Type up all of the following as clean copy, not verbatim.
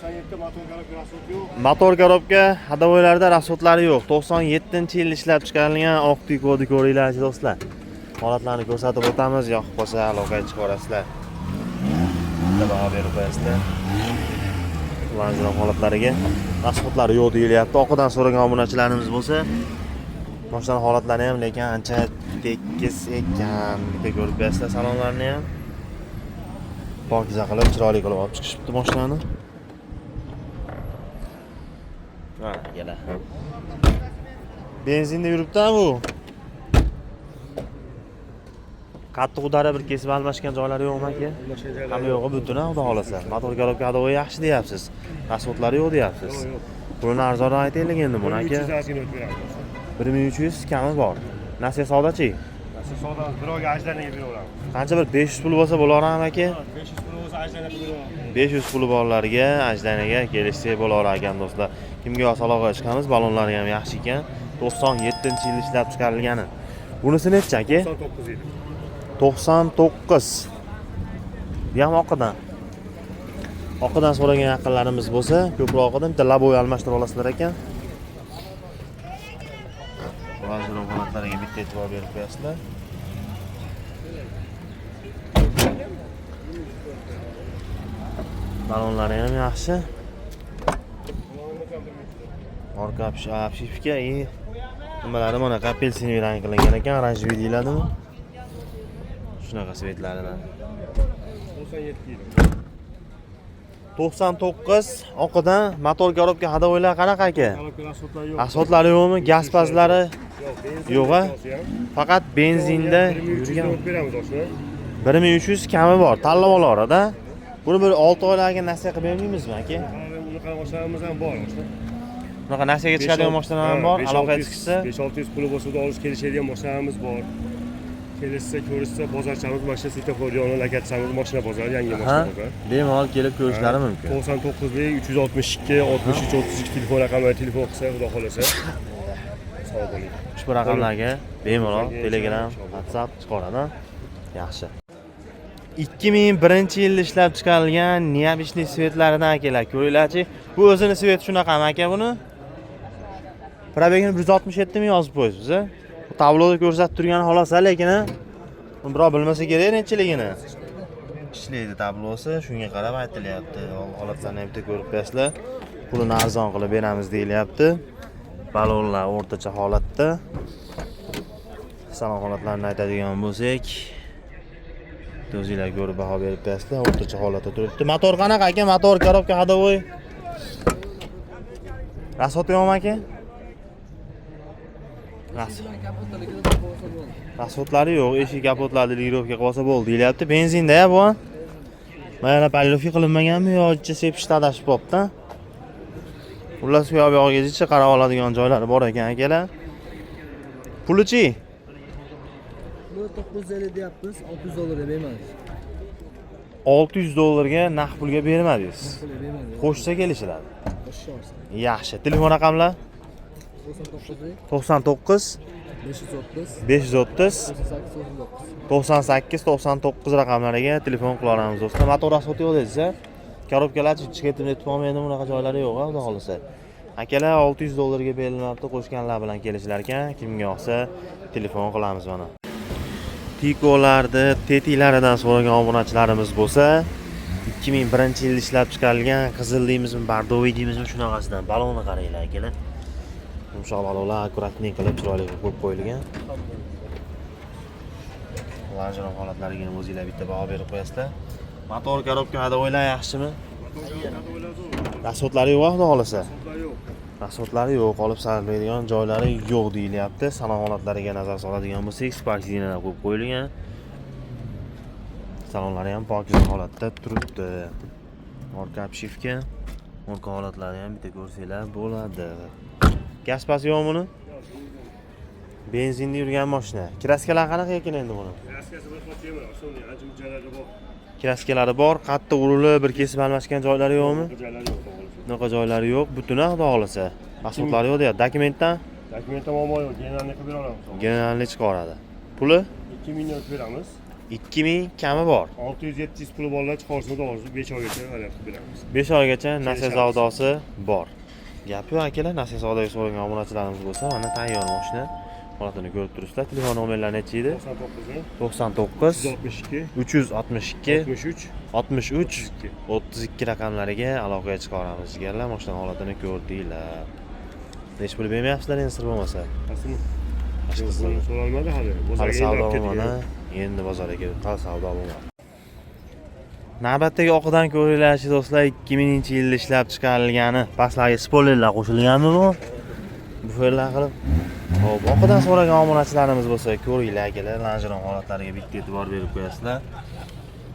97 motor korobka rasot yo'q. Motor korobka hadovoylarda rasotlari yo'q. 97-yil ishlab chiqarilgan oq Tiguan'ni ko'ringlar do'stlar. Holatlarni ko'rsatib o'tamiz, yoqib qolsa aloqaga chiqarasizlar. Bitta baho berib qo'yasizlar. Ularning holatlariga rasotlari yo'q deyilyapti. Oqidan so'ragan obunachilarimiz bo'lsa, mashina holatlari ham lekin ancha tekis ekan. Bitta ko'rib qo'yasizlar salonlarini ham. Pokiza qilib, chiroyli qilib olib chiqishibdi mashinani. Ha, yana. Benzinda yuribdi bu. Qattiq udara bir kesib almashgan joylari yo'qmi aka? Ham yo'q, butun xudo xolasa. Motor korobka hadovoy yaxshi deyapsiz. Rasotlari yo'q deyapsiz. Pulini arzonroq aytaylik endi buni aka. 1300 kami bor. Nasiya savdochi? Nasiya savdo birovga ajdanaga beraveramiz. Qancha bir 500 pul bo'lsa bo'laverami aka? 500 pul bo'lsa ajdanaga beraveramiz. 500 puli borlarga ajdanaga kelishsa bo'laverar ekan do'stlar. Kimga aloqaga chiqamiz? Balonlari ham yaxshi ekan. 97-yil ishlab chiqarilgani. Bunisi necha aka? 99 edi. 99. Bu ham oqidan. Oqidan so'ragan yaqinlarimiz bo'lsa, ko'proq oqidan bitta laboy almashtirib olasizlar ekan. Ba'zi holatlarga bitta e'tibor berib qo'yasizlar. Balonlari ham yaxshi. Orqa obshifka nimalari mana apelsinli rang qilingan ekan, oranjiy deyiladimi? Shunaqa svetlaridan. 97 edi. 99 oqidan motor korobka hadovoylar qanaqa aka? Korobka rasotlari yo'q. Rasotlari yo'qmi? Gaz pazlari yo'q-a? Faqat benzinda yurgan. beramiz o'shani. 1300 kami bor, tanlab olaveradi. Buni bir 6 oylarga nasiya qilib bermaymizmi aka? Bunaqa mashinamiz ham bor o'shani. Bunaqa nasiyaga chiqadigan mashinalar ham bor, aloqaga chiqsa 5-600 puli bo'lsa olish kelishadigan mashinamiz bor. Kelishsa, ko'rishsa, bozorchamiz mashina svetofor yonida lakatchamiz mashina bozor, yangi mashina bozor. Bemalol kelib ko'rishlari mumkin. 99lik 362 63 32 telefon raqamlari telefon qilsa, xudo xolasa. Sog' bo'ling. Ushbu raqamlarga bemalol Telegram, WhatsApp chiqaradi. Yaxshi. 2001-yilda ishlab chiqarilgan Neobishniy svetlaridan akalar, ko'ringlarchi. Bu o'zini svet shunaqami aka buni? Probegini 167 mi yozib qo'yibsiz, a? Tabloda ko'rsatib turgan xolasa, lekin uni birov bilmasa kerak nechiligini. Ishlaydi tablosi, shunga qarab aytilyapti. Holatlarni ham bitta ko'rib qo'yasizlar. Pulini arzon qilib beramiz deyilyapti. Balonlar o'rtacha holatda. Salon holatlarini aytadigan bo'lsak, o'zingizlar ko'rib baho berib qo'yasizlar. O'rtacha holatda turibdi. Motor qanaqa aka? Motor korobka hadovoy. Rasot yo'qmi aka? Rasotlari yo'q, eshik kapotlarni lirovka qilib olsa bo'ldi deyilyapti. Benzinda-ya bu. Mana polirovka qilinmaganmi yo'qcha sepishda adashib qopti. Xullas bu yog'gacha qarab oladigan joylari bor ekan akalar. Pulichi? Puli 950 deyapmiz, 600 dollarga beramiz. 600 dollarga naqd pulga bermadingiz. Qo'shsa kelishiladi. Yaxshi. Telefon raqamlar? 99 530 98 99 raqamlariga telefon qila olamiz do'stlar. Motor rasoti yo'q dedingiz-a? Korobkalar chiqib netib olmaydi, bunaqa joylari yo'q, xudo xolasa. Akalar 600 dollarga berilmoqda, qo'shganlar bilan kelishlar ekan. Kimga yoqsa telefon qilamiz mana. Tikolarni tetiklaridan so'ragan obunachilarimiz bo'lsa, 2001-yilda ishlab chiqarilgan qizil deymizmi, bardoviy deymizmi, shunaqasidan balonni qaranglar akalar. Yumshoq balonlar akkuratni qilib chiroyli qilib qo'yilgan. Ularning holatlariga o'zingizlar bitta baho berib qo'yasizlar. Motor korobka hadovoylar yaxshimi? Rasotlari yo'q, xudo xolasa. Rasotlari yo'q, qolib sarflaydigan joylari yo'q deyilyapti. Salon holatlariga nazar soladigan bo'lsak, sparkzinalar qo'yib qo'yilgan. Salonlari ham pokiza holatda turibdi. Orqa obshifka, orqa holatlari ham bitta ko'rsanglar bo'ladi. Gaz pasi yo'qmi buni? Benzinda yurgan mashina. Kraskalar qanaqa ekan endi buni? Kraskasi bir xil temir, asosiy ancha joylari bor. Kraskalari bor, qattiq urilib, bir kesib almashgan joylari yo'qmi? Joylari yo'q. Bunaqa joylari yo'q, butuna xudo xolasa. Asboblari yo'q deyapti. Dokumentdan? Dokumentdan muammo yo'q, generalni qilib beramiz. Generalni chiqaradi. Puli? 2 million beramiz. 2000 kami bor. 600-700 puli borlar chiqarsa to'g'risi 5 oygacha alat qilib beramiz. 5 oygacha nasiya savdosi bor. Gap yo'q akalar, nasiya savdoga so'ragan obunachilarimiz bo'lsa, mana tayyor mashina holatini ko'rib turibsizlar. Telefon nomerlari necha edi? 99 362 63 32 raqamlariga aloqaga chiqa olamiz. Deganlar, mashina holatini ko'rdinglar. Nech pul bermayapsizlar endi sir bo'lmasa? Asli so'ralmadi hali. Hali savdo bo'lmadi. Endi bozorga hali savdo bo'lmadi. Navbatdagi oqidan ko'ringlarchi do'stlar, 2000-yilda ishlab chiqarilgani, pastlarga spoilerlar qo'shilganmi bu? Buferlar qilib. Xo'p, oqidan so'ragan obunachilarimiz bo'lsa, ko'ringlar akalar, lanjiron holatlariga bitta e'tibor berib qo'yasizlar.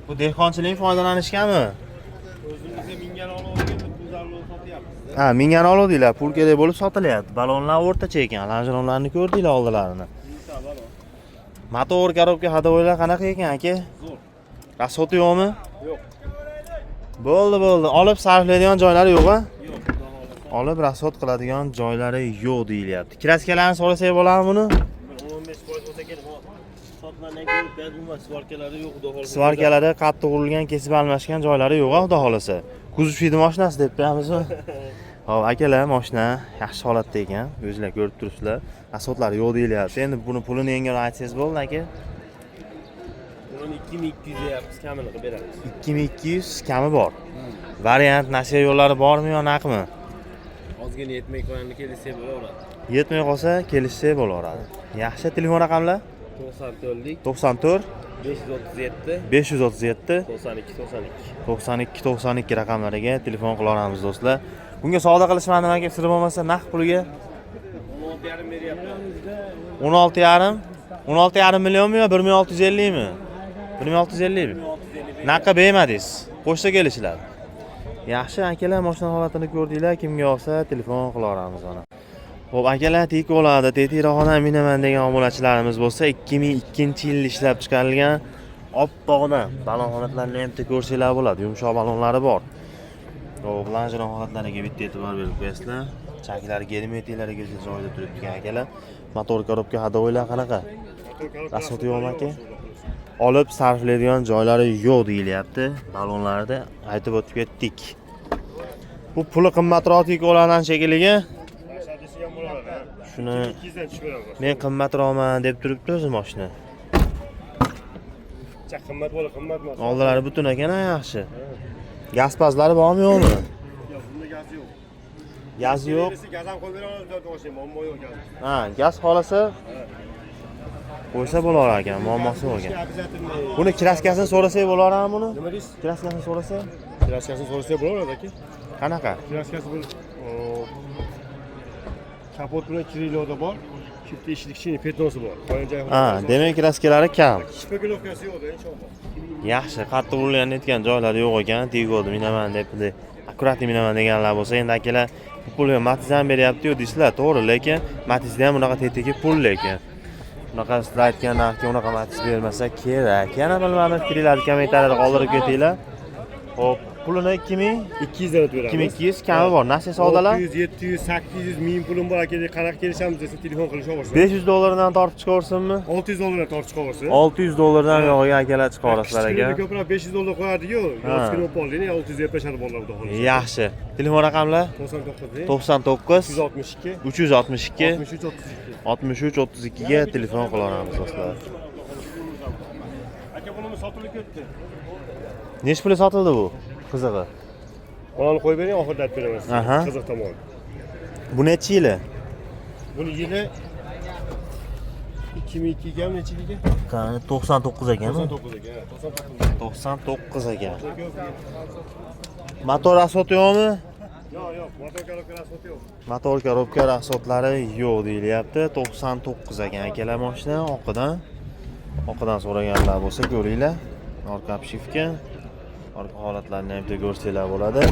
Bu dehqonchilik foydalanishgami? O'zimizga mingan olib pullarni sotyapmiz. Ha, mingan oluvdinglar, pul kerak bo'lib sotilyapti. Balonlar o'rtacha ekan, lanjironlarni ko'rdinglar oldalarini. Motor, korobka, hadovoylar qanaqa ekan aka? Zo'r. Rasxoti yo'qmi? Yo'q. Bo'ldi. Olib sarflaydigan joylari yo'q-a? Yo'q. Olib rasxot qiladigan joylari yo'q deyilyapti. Kraskalarni so'rasak bo'ladimi buni? 15% bo'lsa kerak. Sotlardan ko'rib berdim, svarkalari yo'q, xudo xolasa. Svarkalari qattiq urilgan, kesib almashgan joylari yo'q-a, xudo xolasa. Kuzov fidi mashinasi deb qo'yamizmi? Hop, akalar, mashina yaxshi holatda ekan. O'zingizlar ko'rib turibsizlar. Rasxotlari yo'q deyilyapti. Endi buni pulini yengil aytsangiz bo'ldi aka. Buni 2200 deyapmiz, kamini qilib beramiz. 2200 kami bor. Variant nasiya yo'llari bormi yo naqmi? Ozgina yetmay qo'yganini kelishsa bo'laveradi. Yetmay qolsa kelishsa bo'laveradi. Yaxshi, telefon raqamlar? 94 537 537 92 raqamlariga telefon qila olamiz do'stlar. Bunga savdo qilishmadi aka, sir bo'lmasa naqd puliga 16,5 beryapmiz. 16,5 millionmi yo 1650 mi? 1650 mi? Naqqa bermadingiz. Qo'shsa kelishiladi. Yaxshi akalar, mashina holatini ko'rdinglar, kimga olsa telefon qila olamiz ona. Xo'p, akalar, tik bo'ladi. Tetikroqdan minaman degan obunachilarimiz bo'lsa, 2002-yilda ishlab chiqarilgan oppoqdan balon holatlarini ham ko'rsanglar bo'ladi. Yumshoq balonlari bor. Xo'p, lanjiron holatlariga bitta e'tibor berib qo'yasizlar. Chaklari germetiklarga joyida turibdi akalar. Motor, korobka, hadovoylar qanaqa? Rasxoti yo'qmi aka? Olib sarflaydigan joylari yo'q deyilyapti. Balonlarda aytib o'tib ketdik. Bu puli qimmatroq tiklardan shekilliga. Shuni 200 dan tushib beramiz. men qimmatroqman deb turibdi o'zi mashina. Cha qimmat bo'la, qimmatmas. Oldilari butun ekan, yaxshi. Gaz pazlari bormi yo'qmi? Yo'q, bunda gaz yo'q. Gaz yo'q. Gaz ham qo'yib beramiz, deb o'sha muammo yo'q gaz. Ha, gaz xolasa qo'ysa bo'lar ekan, muammosi yo'q ekan. Buni kraskasini so'rasak bo'laradimi buni? Nima deysiz? Kraskasini so'rasa? Kraskasini so'rasak bo'laveradi aka. Qanaqa? Kraskasi bu kapot bilan kirilovda bor. Chipta eshikchining petnosi bor. Ha, demak kraskalari kam. Shpekulovkasi yo'qda, inshaalloh. Yaxshi, qattiq urilgan aytgan joylari yo'q ekan, tegodi minaman deb akkuratli minaman deganlar bo'lsa, endi akalar bu pulga Matiz ham beryapti-yu deysizlar, to'g'ri, lekin Matizda ham bunaqa tetik pul lekin. Bunaqa sizlar aytgan narxga unaqa Matiz bermasa kerak. Yana bilmadim, fikringizni kommentariyada qoldirib ketinglar. Xo'p, pulini 200 dan beramiz. 2200 kami bor. Nasiya savdolar 600, 700, 800 ming pulim bor aka, qanaqa kelishamiz desa telefon qilishaversin. 500 dollardan tortib chiqaversinmi? 600 dollardan tortib chiqaversin. 600 dollardan yog'iga akalar chiqaverasizlar ekan. Ko'proq 500 dollar qo'yadi-yu. Yo'qkin o'poldi, 600 yapashadi bolalar xudo xolasa. Yaxshi. Telefon raqamlar 99 99 362 362 63 32. 63 32 ga telefon qila olamiz do'stlar. Aka bunimiz sotilib ketdi. Nech pulga sotildi bu? Qizig'i. Bolani qo'yib bering, oxirida aytib beraman. Aha. Qiziq tomon. Bu necha yili? Buni yili 2002 ga necha yilga? 99 ekanmi? 99 ga. 99 ekan. Motor asfoti yo'qmi? Yo'q, motor korobka asfoti yo'q. Motor korobka asfotlari yo'q deyilyapti. 99 ekan akalar mashina oqidan. Oqidan so'raganlar bo'lsa ko'ringlar. Orqa obshivka. Orqa holatlarini ham ko'rsanglar bo'ladi.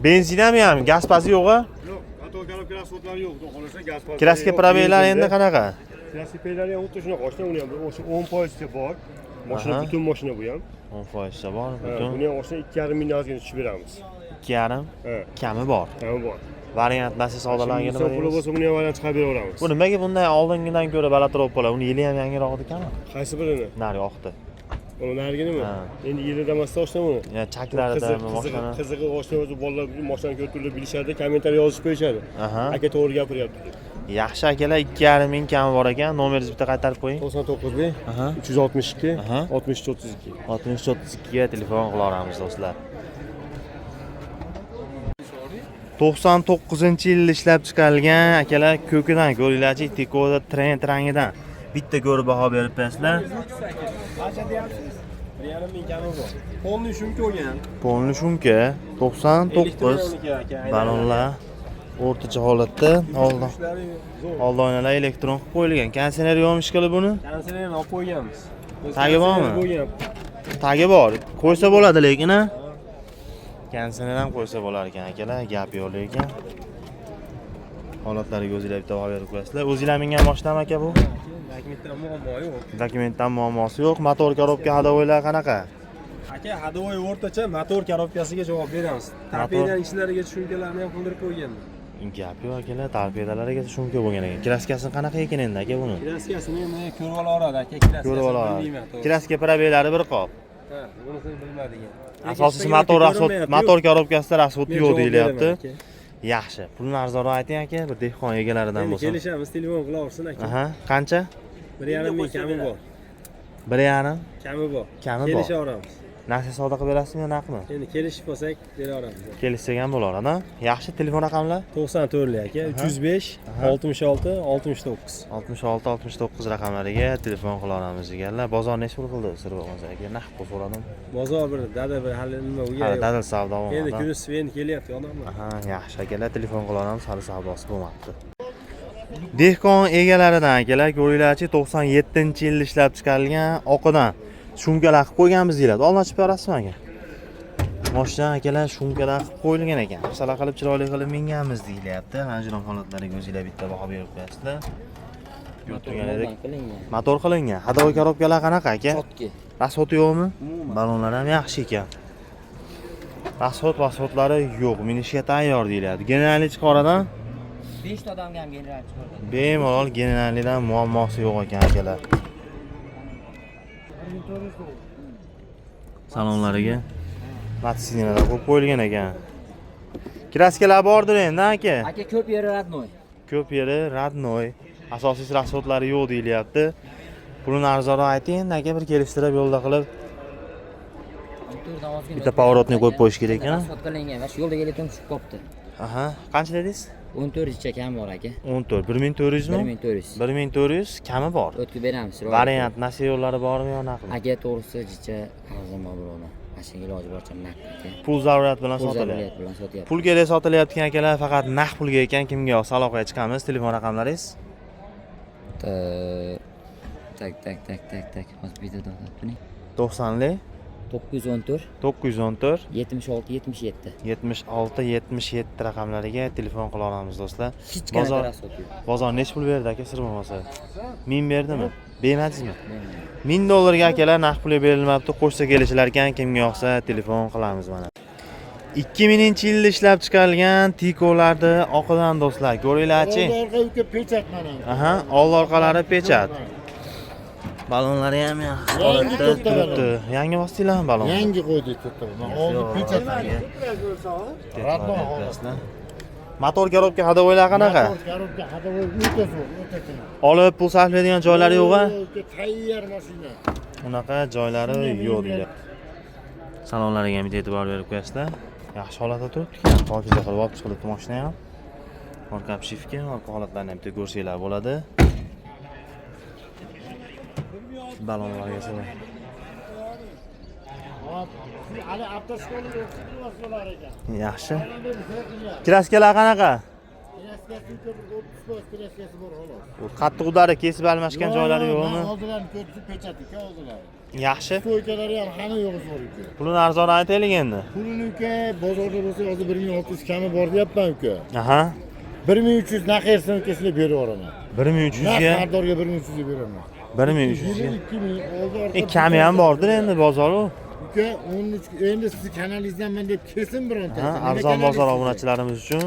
Benzin ham, gaz pazi yo'q-a? Yo'q, motor korobka asfotlari yo'q, xudo xolasa gaz pazi. Kraska probeylar endi qanaqa? Kraska peylari ham xuddi shunaqa, oshna uni ham o'sha 10% ga bor. Mashina butun mashina bu ham. 10% bor, Buni butun. ham oshna 2,5 ming ozgina tushib beramiz. 2,5 Ha, kami bor. ham bor. Variant nasib savdolarga nima Puli deymiz? bo'lsa buni ham variant chiqarib beraveramiz. Bu nimaga bunday oldingidan ko'ra balandroq bo'lib qoladi? Uni yili ham yangiroq ekanmi? Qaysi birini? Nari oqdi. Uni narigimi? Ha. Endi yilida emasda oshna uni. Ya chaklarida mashina. Qizig'i oshna o'zi bolalar mashina ko'rib turib bilishadi, kommentariy yozib qo'yishadi. Aha. Aka to'g'ri gapiryapti deb. Yaxshi akalar 2,5 ming kami bor ekan. Nomeringizni bitta qaytarib qo'ying. 99 bin Aha. 362 Aha. 63 32. 6332 ga telefon qila olamiz do'stlar. 99-yil ishlab chiqarilgan akalar ko'kidan ko'ringlarchi, Tikoda trend rangidan bitta ko'rib baho berib bersizlar. Qancha deyapsiz? 1,5 ming kami bor. Polni shumka olgan. Polni shumka 99 balonlar o'rtacha holatda old oynalar elektron qilib qo'yilgan. Konditsioner yo'qmish qilib buni. Konditsionerni olib qo'yganmiz. Tagi bormi? Tagi bor. Qo'ysa bo'ladi lekin a. Konditsioner ham qo'ysa bo'lar ekan akalar, gap yo'q lekin. Holatlariga o'zinglar bitta baho berib qo'yasizlar. O'zinglar mingan mashinami aka bu? Dokumentdan muammo yo'q. Dokumentdan muammosi yo'q. Motor korobka hadovoylar qanaqa? Aka, hadovoy o'rtacha motor korobkasiga javob beramiz. Torpedaning ichlariga shumkalarni ham qildirib qo'yganman. Gap yo'q akalar, torpedalariga shumka bo'lgan ekan. Kraskasi qanaqa ekan endi aka buni? Kraskasini endi ko'rib olaveradi aka, kraskasini. Ko'rib oladi. Kraska probeylari bir qop. Ha, bunisini bilmadik. Asosiysi motor korobkasida rasvot yo'q deyilyapti. Yaxshi. Pulni arzonroq ayting aka, bir dehqon egalaridan Endi bo'lsa. kelishamiz, telefon qilaversin aka. Aha, qancha? 1,5 ming kami bor. 1,5 Kami bor. Kami bor. Kelishaveramiz. Naqd savdo qilib berasizmi yo naqdmi? Endi kelishib qolsak beraveramiz. Kelishsak ham bo'laveradi. Yaxshi, telefon raqamlar? 94 aka, 305 66 69. 66 69 raqamlariga telefon qila olamiz deganlar. Bozor necha pul qildi? Sir bo'lmasa aka, naqd pul so'radim. Bozor bir dada bir hali nima Ha, o'yga. dadil savdo Endi bo'lmoqda. kuni endi kelyapti odamlar. Aha, yaxshi akalar, telefon qila olamiz, hali savdosi bo'lmabdi. Dehqon egalaridan akalar, ko'ringlarchi, 97-yil ishlab chiqarilgan oqidan shumkalar qilib qo'yganmiz deyiladi. Olma ochib berasizmi aka? Mashina akalar shumkalar qilib qo'yilgan ekan. Misol qilib chiroyli qilib minganmiz deyilyapti. Mana shu holatlariga o'zinglar bitta baho berib qo'yasizlar. Yurtgan edik. Motor qilingan. Hadovoy korobkalar qanaqa aka? Sotki. Rasvot yo'qmi? Balonlar ham yaxshi ekan. Rasvotlari yo'q, minishga tayyor deyilyapti. Generallik chiqaradan 5 ta odamga ham general chiqardi. bemalol generallikdan muammosi yo'q ekan akalar. Salonlariga latsinlar qo'yib qo'yilgan ekan. Kraskalar bordir endi aka. Aka ko'p yeri radnoy. Ko'p yeri radnoy. Asosiy rasvotlari yo'q deyilyapti. Pulini arzonroq ayting, endi aka bir kelishtirib yo'lda qilib bitta pavorotni qo'yib qo'yish kerak ekan. Rasvot qilingan va shu yo'lda elektron tushib qopti. Aha, qancha dedingiz? 14 cha kam bor aka. 14, 1400 mi? 1400. 1400 kami bor. O'tkib beramiz. Variant nasib yo'llari bormi yo naqdmi? Aka to'g'risi jicha arzon birovlar. Mashinaga iloji boricha naqd aka. Pul zarurat bilan Pul sotilyapti. zarurat bilan sotyapti. Pulga sotilayotgan ekan akalar, faqat naqd pulga ekan. Kimga yo'q, aloqaga chiqamiz. Telefon raqamlaringiz? Tak. Hozir videoda o'tibdi. 90li 914 914 76 77. 76 77 raqamlariga telefon qila olamiz do'stlar. Hech Bozor qanaqa rasvot yo'q. bozor necha pul berdi aka, sir bo'lmasa? 1000 berdimi? Bermadingizmi? $1000 ga akalar naqd pul berilmabdi. Qo'shsa kelishilar ekan, kimga yoqsa telefon qilamiz mana. 2000-yilda ishlab chiqarilgan Tikolarni oqidan do'stlar, ko'ringlarchi. Orqa pechat mana. Aha, old orqalari pechat. Balonlari ham yaxshi holatda turibdi. Yangi bosdinglarmi balon? Yangi qo'ydik to'rtta. Mana oldi pechat. Motor korobka hadovoylar qanaqa? Korobka hadovoy o'ta zo'r, o'ta qiyin. Olib pul sarflaydigan joylari yo'q-a? Tayyor mashina. Unaqa joylari yo'q deyapti. Salonlariga ham e'tibor berib qo'yasizlar. Yaxshi holatda turibdi. Pokiza qilib olib chiqilibdi mashina ham. Orqa obshivka, orqa holatlarini ham bitta ko'rsanglar bo'ladi. Balonlarga solay. Hali avtoshkolni o'qitib ekan. Yaxshi. Kraskalar qanaqa? Kraskasi bor xolos. Qattiq udari kesib almashgan joylari yo'qmi? Hozirlarni ko'rdi pechat ekan hozirlar. Yaxshi. Stoykalari ham hamma yo'g'i zo'r ekan. Pulini arzon aytaylik endi. Pulini uka bozorda bo'lsa hozir 1600 kami bor deyapman uka. Aha. 1300 naqersini ukasiga berib yuboraman. 1300 Naq ga. xaridorga 1300 ga beraman. 1300 ga. 2000 oldi orqa. Kami ham bordir endi bozor u. Uka 13 endi sizni kanalingizdan men deb kesin bironta. Ha, arzon bozor obunachilarimiz uchun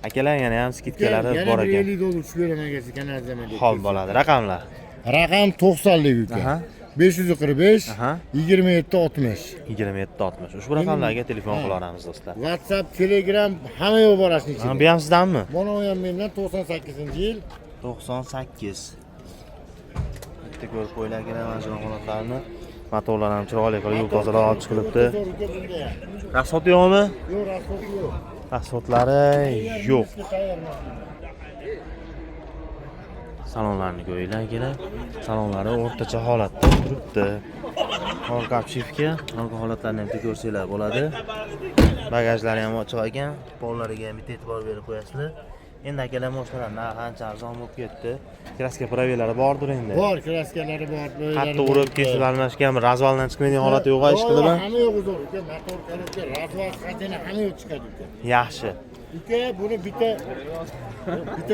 Akalar yana ham skidkalari Yana bor bir ekan. 50 dollar tushib beraman aka kanaldaman deb. Xo'p bo'ladi. Raqamlar. Raqam 90lik uka. Aha. 545 Aha. 27 60. 2760. Ushbu raqamlarga telefon qila olamiz do'stlar. WhatsApp, Telegram hamma yo'q bor ashni Ha, ichida. bu ham sizdanmi? Mana u ham mendan 98-yil. 98. Bitta ko'rib qo'ylar kerak mana shu holatlarni. Motorlar ham chiroyli qilib yo'l tozalab chiqilibdi. Rasxot yo'qmi? Yo'q, rasxot yo'q. Rasxotlari yo'q. Salonlarni ko'ringlar kerak. Salonlari o'rtacha holatda turibdi. Orqa obshivka, orqa holatlarni ham ko'rsanglar bo'ladi. Bagajlari ham ochiq ekan. Pollariga ham bitta e'tibor berib qo'yasizlar. Endi akalar mashinalar narxi ancha arzon bo'lib ketdi. Kraska pravelari bordir endi. Bor, kraskalari bor. Qattiq urib kesib almashgan, razvaldan chiqmaydigan holati yo'q ishqilib. Hamma yo'q uzr. Uka, motor korobka, razval xatini hamma yo'q chiqadi uka. Yaxshi. Uka, buni bitta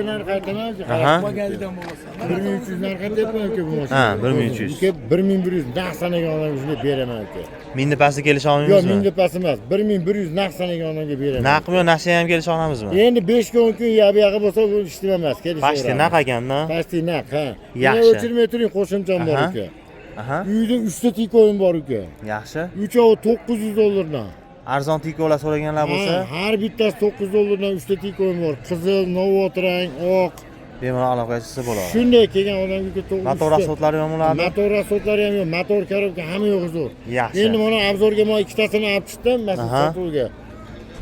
narx aytaman. Aha. 1300 narx aytyapman uka bu mashina. Ha, 1300. Uka 1100 naqd sanaga odamga beraman uka. Mingni pasti kelisha Yo'q, olmaymizmi? mingga pas emas. 1100 naqd sanaga odamga beraman. Naqmi yo naqsha ham kelisha olamizmi? Endi 5 kun yog'i bo'lsa bu ishlaymas, kelishaveramiz. Pasti naq ekanda. Pasti naq, ha. Yaxshi. O'chirmay turing, qo'shimcham bor Aha. uka. Aha. Uyda 3 ta tikoyim bor uka. Yaxshi. Uchovi 900 dollardan. Arzon tikolar so'raganlar bo'lsa, Har bittasi 900 dollardan 3 ta tikoyim bor. Qizil, novot rang, oq. bemalol aloqachisi bo'ladi. Shunday kelgan odamga to'g'ri. Motor rasxotlari ham bo'ladi. Motor rasxotlari ham yo'q, motor korobka hamma yo'q zo'r. Yaxshi. Endi mana obzorga men ikkitasini olib chiqdim, Aha. masalan sotuvga.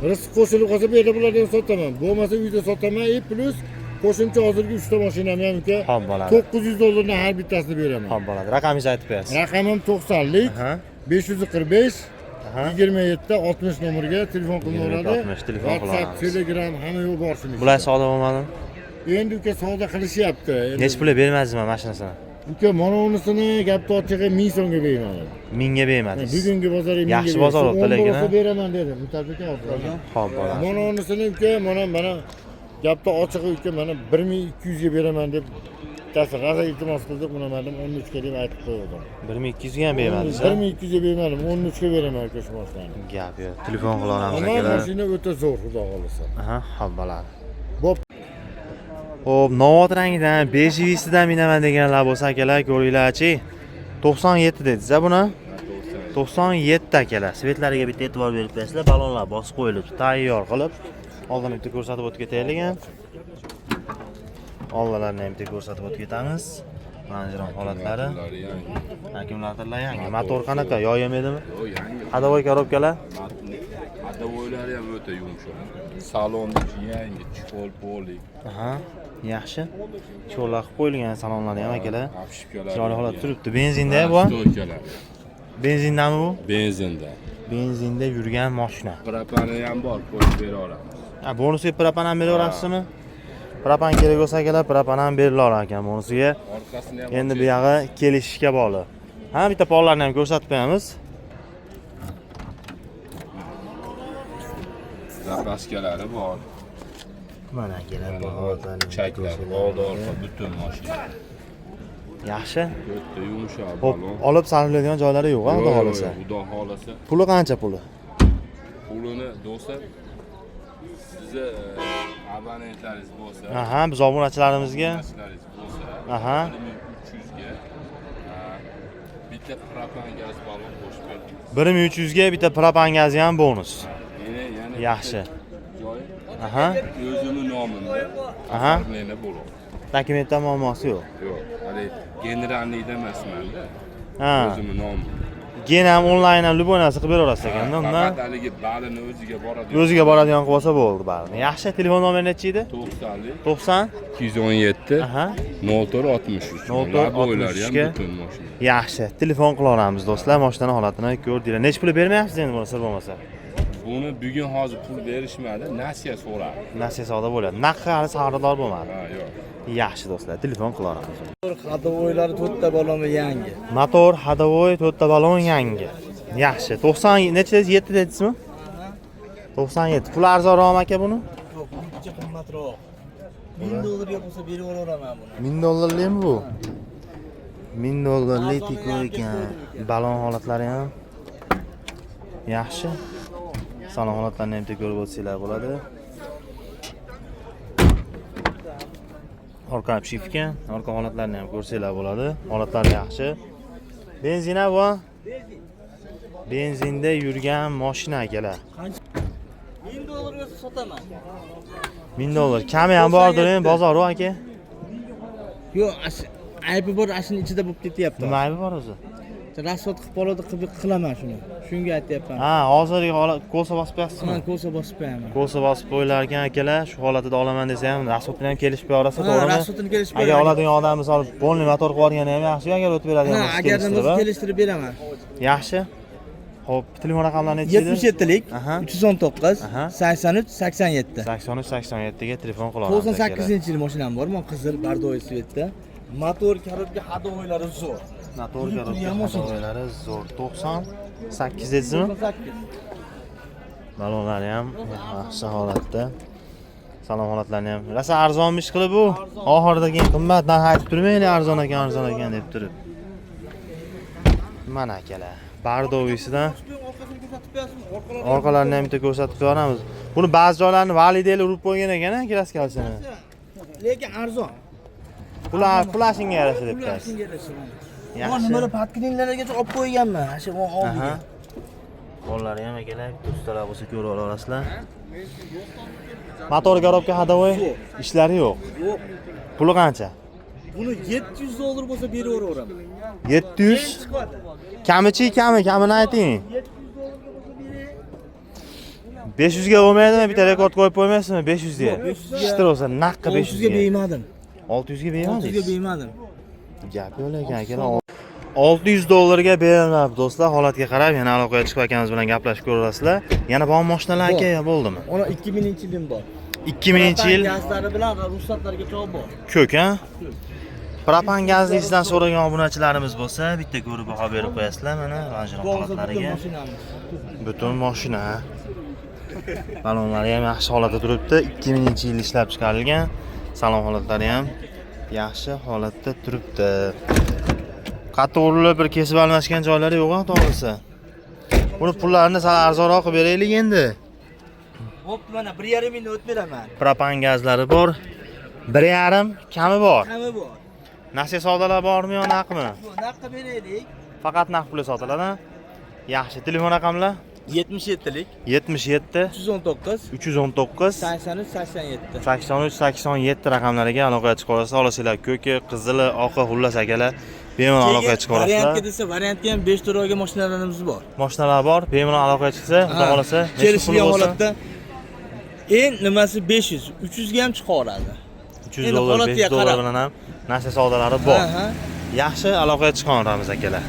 Rizq qo'shilib qolsa bu yerda bulardan sotaman. Bo'lmasa uyda sotaman, plus qo'shimcha hozirgi 3 ta mashinam ham uka. Xo'p bo'ladi. 900 dollardan har bittasini beraman. Xo'p bo'ladi. Raqamingizni aytib berasiz. Raqamim 90lik Aha. 545 Aha. 27 60 nomeriga telefon qilaveradi. 60 telefon WhatsApp, qilamiz. Telegram hamma yo'q bor shuning. Bular savdo bo'lmadimi? Endi uka savdo qilishyapti. Necha pulga bermaysizmi mashinasini? Uka mana unisini gapni ochig'i 1000 so'mga beraman. Mingga bermadingiz. Bugungi bozor 1000 Yaxshi bozor o'tdi lekin, ha? beraman dedi. Mutabika hozir. Xo'p bo'ladi. Mana unisini uka mana gapni ochig'i uka mana 1200 ga beraman deb bittasi g'aza iltimos qildik, buni men 13 ga deb aytib qo'ydim. 1200 ga ham bermadingiz. 1200 ga bermadim, 13 ga beraman uka shu mashinani. Gap yo'q. Telefon qila olamiz Ammo akalar. mashina o'ta zo'r, xudo xolisa. Aha, xo'p bo'ladi. Bo'p. Xo'p, novot rangidan, bejivisidan minaman deganlar bo'lsa akalar, ko'ringlarchi. 97 dedingiz-a buni? 97 akalar. Svetlariga bitta e'tibor berib qo'yasizlar. Balonlar bosib qo'yilibdi, tayyor qilib. Oldini bitta ko'rsatib o'tib ketaylik ham. Oldilarni ham bitta ko'rsatib o'tib ketamiz. Mana shu holatlari. Akkumulyatorlar yangi. Motor qanaqa? Yoyam edimi? Yo'q, yangi. Hadovoy korobkalar. Hadovoylari ham o'ta yumshoq. Salonni yangi, chipol polik. Aha, yaxshi. Cho'llar qilib qo'yilgan salonlari ham akalar. Apshipkalar. Chiroyli holatda turibdi. Benzinda bu? Stoykalar. Benzindami bu? Benzinda. Benzinda yurgan mashina. Propani ham bor, qo'yib bera olamiz. Ha, bonusiga propan ham beraverasizmi? Propan kerak bo'lsa akalar, propan ham berilar ekan bonusiga. Orqasini ham Endi bu yog'i kelishishga bog'liq. Ha, bitta pollarni ham ko'rsatib qo'yamiz. zapaskalari bor. Mana akalar, bu holatlarni Chaklar, oldi orqa butun mashina. yaxshi. O'ta yumshoq Xo'p, balon. olib sarflaydigan joylari yo'q, xudo xolasa. Xudo xolasa. Puli qancha puli? Pulini do'stlar sizni abonentlaringiz bo'lsa, Aha, biz obunachilarimizga. obunachilaringiz bo'lsa, Aha. 1300 ga bitta propan gaz balon qo'shib beramiz. 1300 ga bitta propan gazi ham bonus. Yana Yaxshi. joy Aha. o'zimni nomimda Aha. meni bo'ladi. Dokumentda muammosi yo'q. Yo'q, hali generalnikda emasman-da. Ha. O'zimni nomim. Gen ham onlayn ham любой narsa qilib beraverasiz ekanda unda. Faqat haligi balini o'ziga boradi. O'ziga boradigan qilib olsa bo'ldi baribir. Yaxshi, telefon nomeri necha edi? 90lik 90. 217 Aha. 0463. 0463 ga. butun mashina. Yaxshi, telefon qila olamiz do'stlar. Mashinani holatini ko'rdinglar. Necha pul bermayapsiz endi buni sir bo'lmasa? Buni bugun hozir pul berishmadi, nasiya so'radi. Nasiya savdo bo'ladi. Naqd hali savdodor bo'lmadi. Ha, yo'q. Yaxshi do'stlar, telefon qila olamiz. Hadovoylari 4 ta baloni yangi. Motor hadovoy 4 ta balon yangi. Yaxshi. 90 necha dedingiz? 7 dedingizmi? 97. Pul arzonroqmi aka buni? Yo'q, buncha qimmatroq. 1000 dollarga bo'lsa berib yuboraman buni. 1000 dollarlikmi bu? 1000 dollarlik tiko ekan. Balon holatlari ham yaxshi. Salon holatlarini ham ko'rib o'tsanglar bo'ladi. Orqa obshivka, orqa holatlarini ham ko'rsanglar bo'ladi. Holatlari yaxshi. Benzina bu. Benzinda yurgan mashina akalar. $1000 bersa sotaman. $1000. Kami ham bordir, bozor u aka. Yo'q, aybi bor, ashini ichida bo'lib ketyapti. Nima aybi bor o'zi? Rasvot qilib oladi, qilaman shuni. Shunga aytyapman. Ha, hozirgi holat ko'sa bosib qo'yasizmi? Men ko'sa bosib qo'yaman. Ko'sa bosib qo'yilar ekan akalar, shu holatida olaman desa ham rasvot bilan kelishib qo'yaverasiz, to'g'rimi? Rasvotini kelishib Agar oladigan odam misol polni motor qilib olgani ham yaxshi, agar o'tib beradigan bo'lsa agar kelishtirib. kelishtirib beraman. Yaxshi. Xo'p, telefon raqamlarini aytsangiz. 77lik Aha. 319 Aha. 83 87. 83-87 ga telefon qila olasiz. 98-yil mashinam bor, men qizil Bardoy svetda. Motor korobka hadovoylari zo'r. Motor hadovoylari zo'r. 98 deysizmi? 98. Balonlari ham yaxshi holatda. Salom holatlarni ham. Rosa arzonmish qilib bu. Oxirida keyin qimmat narx aytib turmaydi, arzon ekan deb turib. Mana akalar. Bardovisidan orqalarini ham bitta ko'rsatib beramiz. Buni ba'zi joylarni validelar urib qo'ygan ekan, kraskasini. Lekin arzon. Pulashingga yarasha deb turasiz. Shunga yarasha. Yaxshi. Men nimalar patkinlargacha olib qo'yganman. Shu oldiga. Qo'llari ham akalar, ustalar bo'lsa ko'rib olasizlar. Motor garobka hadovoy ishlari yo'q. Yo'q. Puli qancha? Buni $700 bo'lsa beraveraman. 700. Kamini ayting. 500 ga bo'lmaydimi? Bitta rekord qo'yib qo'ymaysizmi? 500 ga. Ishtir bo'lsa naqqa 500 ga. 600 ga beymadim. 600 ga beraman. 600 ga beymadim. Gap yo'q ekan akalar. $600 ga berilmabdi do'stlar. Holatga qarab yana aloqaga chiqib akamiz bilan gaplashib ko'rasizlar. Yana bor mashinalar aka bo'ldimi? Ona 2000-yil bor. 2000-yil gazlari bilan ruxsatlarga javob bor. ko'k ha? Propan gazlisidan so'ragan obunachilarimiz bo'lsa, bitta ko'rib baho berib qo'yasizlar mana ranjir holatlariga. Butun mashina. Balonlari ham yaxshi holatda turibdi. 2000-yil ishlab chiqarilgan. Salon holatlari ham yaxshi holatda turibdi. Qattiq urilib bir kesib almashgan joylari yo'q-ku, to'g'risi. Buni pullarini sal arzonroq qilib beraylik endi. Bo'pti, mana 1,5 mingdan o'tib beraman. Propan gazlari bor. 1,5 kami bor. Kami bor. Nasiya savdolar bormi yo naqmi? Yo'q, naqqa beraylik. Faqat naqd pulga sotiladi. Yaxshi, telefon raqamlar 77lik 77 319 319 83 87. 83-87 raqamlariga aloqaga chiqa olasizlar. Olasizlar ko'ki, qizili, oqi, xullas akalar bemalol aloqaga chiqa olasizlar. Variantga desa, variantga ham 5 to'rga mashinalarimiz bor. Mashinalar bor, bemalol aloqaga chiqsa, xudo xolasa, kelishgan holatda nimasi 500, 300 ga ham chiqa oladi. $300, $500 bilan ham nasiya savdolari bor. Yaxshi aloqaga chiqa olamiz akalar.